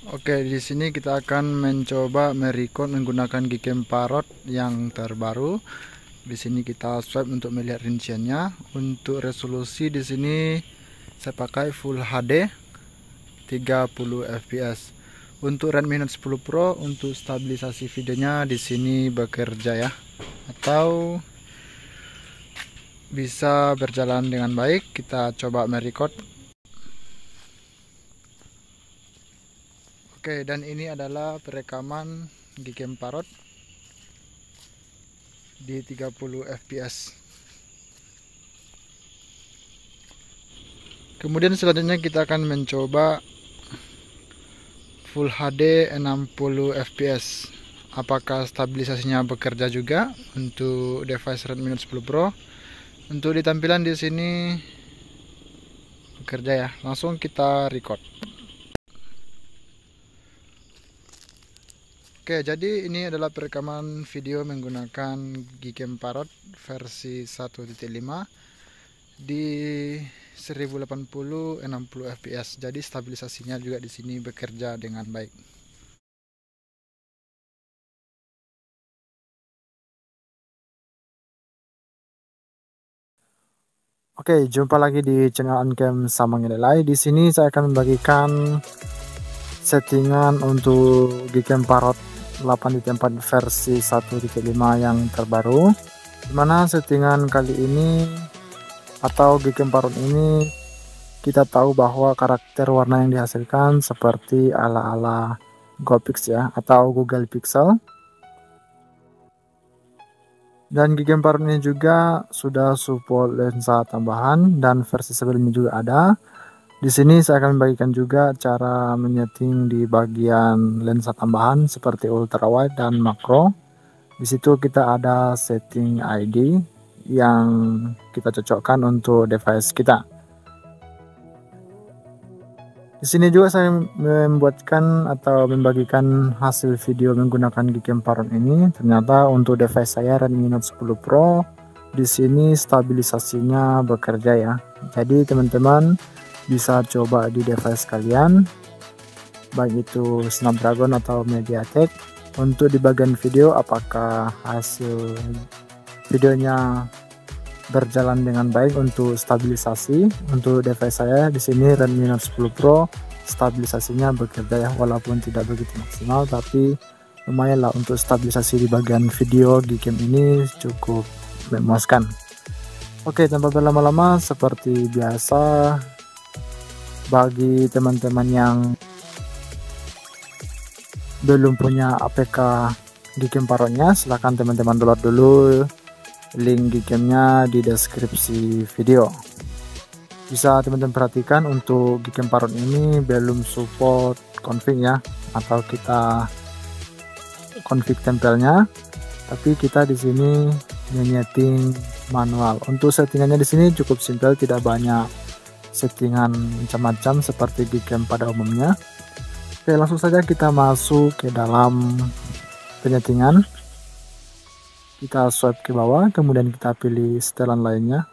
Oke, di sini kita akan mencoba merecord menggunakan Gcam Parrot yang terbaru. Di sini kita swipe untuk melihat rinciannya. Untuk resolusi di sini saya pakai Full HD 30 fps. Untuk Redmi Note 10 Pro untuk stabilisasi videonya di sini bekerja ya, atau bisa berjalan dengan baik. Kita coba merecord. Oke, dan ini adalah perekaman Gcam Parrot di 30 fps. Kemudian selanjutnya kita akan mencoba Full HD 60 fps. Apakah stabilisasinya bekerja juga untuk device Redmi Note 10 Pro? Untuk di tampilan di sini bekerja ya. Langsung kita record. Oke, jadi ini adalah perekaman video menggunakan Gcam Parrot versi 1.5 di 1080 60 fps. Jadi stabilisasinya juga di sini bekerja dengan baik. Oke, jumpa lagi di channel Uncam Samanginelai. Di sini saya akan membagikan settingan untuk Gcam Parrot 8.4 versi 1.5 yang terbaru, dimana settingan kali ini atau Gcam Parrot ini kita tahu bahwa karakter warna yang dihasilkan seperti ala-ala Gopix ya, atau Google Pixel. Dan Gcam Parrot ini juga sudah support lensa tambahan dan versi sebelumnya juga ada. Di sini saya akan membagikan juga cara menyeting di bagian lensa tambahan seperti ultra wide dan makro. Di situ kita ada setting ID yang kita cocokkan untuk device kita. Di sini juga saya membuatkan atau membagikan hasil video menggunakan Gcam Parrot ini. Ternyata untuk device saya Redmi Note 10 Pro di sini stabilisasinya bekerja ya. Jadi teman-teman bisa coba di device kalian, baik itu Snapdragon atau MediaTek. Untuk di bagian video, apakah hasil videonya berjalan dengan baik untuk stabilisasi. Untuk device saya di sini Redmi Note 10 Pro stabilisasinya bekerja ya, walaupun tidak begitu maksimal, tapi lumayan lah untuk stabilisasi di bagian video Gcam ini cukup memuaskan. Oke, tanpa berlama-lama, seperti biasa, bagi teman-teman yang belum punya APK Gcam Parrotnya, silahkan teman-teman download dulu link Gcamnya di deskripsi video. Bisa teman-teman perhatikan untuk Gcam Parrot ini belum support config ya, atau kita config tempelnya, tapi kita di sini menyeting manual. Untuk settingannya di sini cukup simpel, tidak banyak settingan macam-macam seperti Gcam pada umumnya. Oke, langsung saja kita masuk ke dalam penyetingan. Kita swipe ke bawah, kemudian kita pilih setelan lainnya.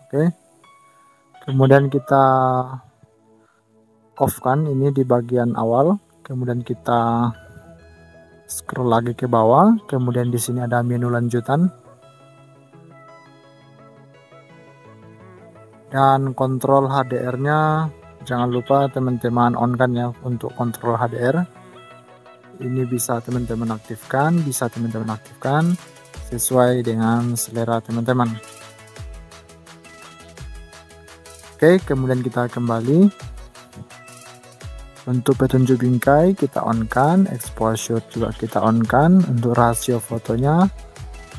Oke, kemudian kita off kan ini di bagian awal, kemudian kita scroll lagi ke bawah, kemudian di sini ada menu lanjutan dan kontrol HDR-nya. Jangan lupa teman-teman on kan ya untuk kontrol HDR. Ini bisa teman-teman aktifkan, sesuai dengan selera teman-teman. Oke, kemudian kita kembali. Untuk petunjuk bingkai kita on kan, exposure juga kita on kan. Untuk rasio fotonya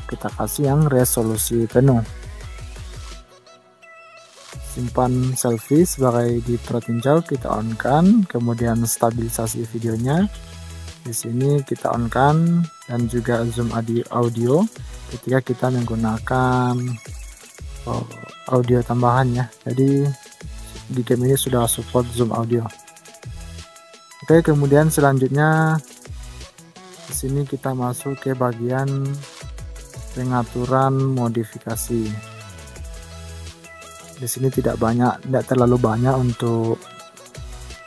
kita kasih yang resolusi penuh. Simpan selfie sebagai di pertinjau kita on kan, kemudian stabilisasi videonya di sini kita on kan, dan juga zoom audio ketika kita menggunakan audio tambahannya. Jadi Gcam ini sudah support zoom audio. Oke, kemudian selanjutnya di sini kita masuk ke bagian pengaturan modifikasi. Di sini tidak terlalu banyak untuk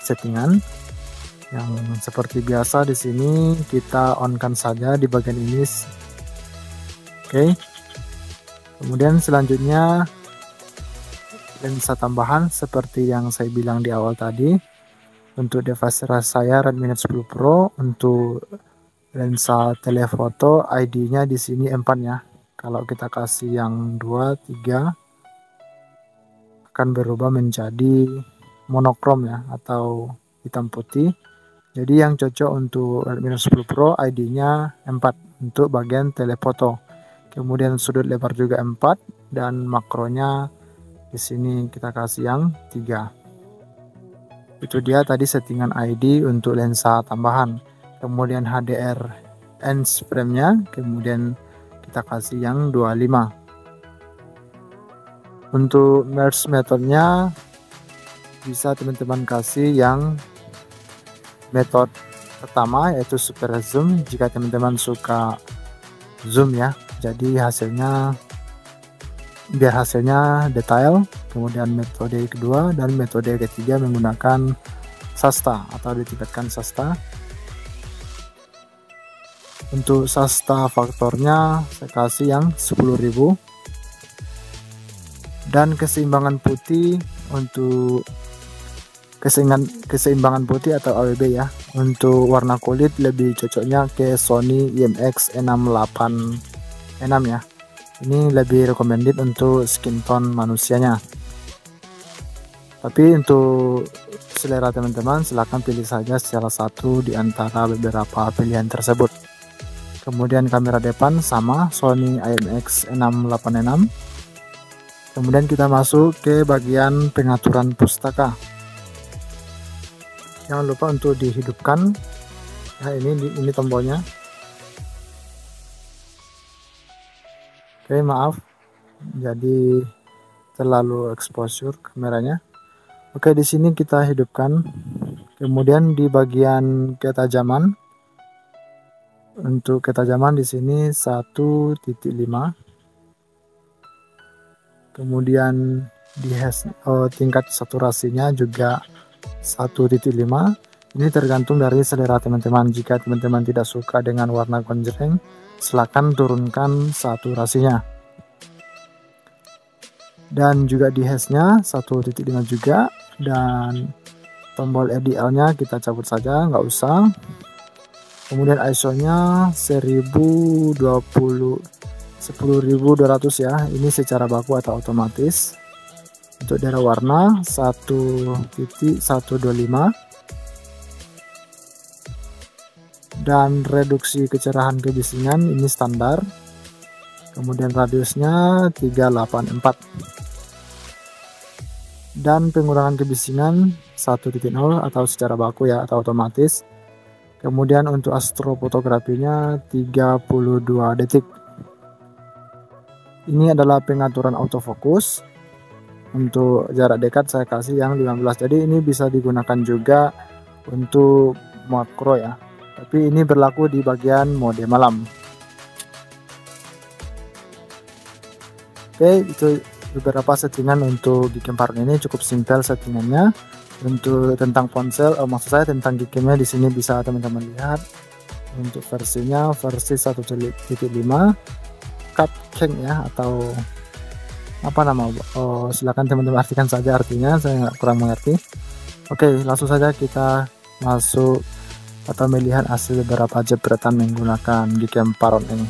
settingan. Yang seperti biasa di sini kita on-kan saja di bagian ini. Oke. Kemudian selanjutnya lensa tambahan seperti yang saya bilang di awal tadi. Untuk device saya Redmi Note 10 Pro, untuk lensa telefoto ID-nya di sini 4 ya. Kalau kita kasih yang 2, 3 akan berubah menjadi monokrom ya, atau hitam putih. Jadi yang cocok untuk Redmi Note 10 Pro ID-nya 4 untuk bagian telefoto. Kemudian sudut lebar juga 4 dan makronya di sini kita kasih yang 3. Itu dia tadi settingan ID untuk lensa tambahan. Kemudian HDR lens frame-nya, kemudian kita kasih yang 25. Untuk merge metodenya bisa teman-teman kasih yang metode pertama, yaitu super zoom jika teman-teman suka zoom ya. Jadi biar hasilnya detail. Kemudian metode kedua dan metode ketiga menggunakan Shasta atau ditingkatkan Shasta. Untuk Shasta faktornya saya kasih yang 10.000. Dan keseimbangan putih, untuk keseimbangan putih atau AWB ya, untuk warna kulit lebih cocoknya ke Sony IMX686 ya. Ini lebih recommended untuk skin tone manusianya. Tapi untuk selera teman-teman silahkan pilih saja salah satu di antara beberapa pilihan tersebut. Kemudian kamera depan sama Sony IMX686. Kemudian kita masuk ke bagian pengaturan pustaka. Jangan lupa untuk dihidupkan. Nah, ini tombolnya. Oke, maaf, jadi terlalu exposure kameranya. Oke, di sini kita hidupkan. Kemudian di bagian ketajaman, untuk ketajaman di sini 1.5. Kemudian di tingkat saturasinya juga 1.5. Ini tergantung dari selera teman-teman. Jika teman-teman tidak suka dengan warna konjreng, silakan turunkan saturasinya. Dan juga di hash-nya 1.5 juga, dan tombol RDL-nya kita cabut saja, nggak usah. Kemudian ISO-nya 1020 10.200 ya, ini secara baku atau otomatis. Untuk daerah warna 1.125. Dan reduksi kecerahan kebisingan ini standar. Kemudian radiusnya 384. Dan pengurangan kebisingan 1.0 atau secara baku ya, atau otomatis. Kemudian untuk astrofotografinya 32 detik. Ini adalah pengaturan autofocus. Untuk jarak dekat saya kasih yang 15. Jadi ini bisa digunakan juga untuk makro ya. Tapi ini berlaku di bagian mode malam. Oke, itu beberapa settingan untuk Geekem Parrot ini, cukup simpel settingannya. Untuk tentang ponsel, maksud saya tentang Geekemnya di sini bisa teman-teman lihat. Untuk versinya versi 1.5 cupcake ya, atau apa nama? Silakan teman-teman artikan saja artinya, saya kurang mengerti. Oke, langsung saja kita masuk atau melihat hasil beberapa jepretan menggunakan Geekem Parrot ini.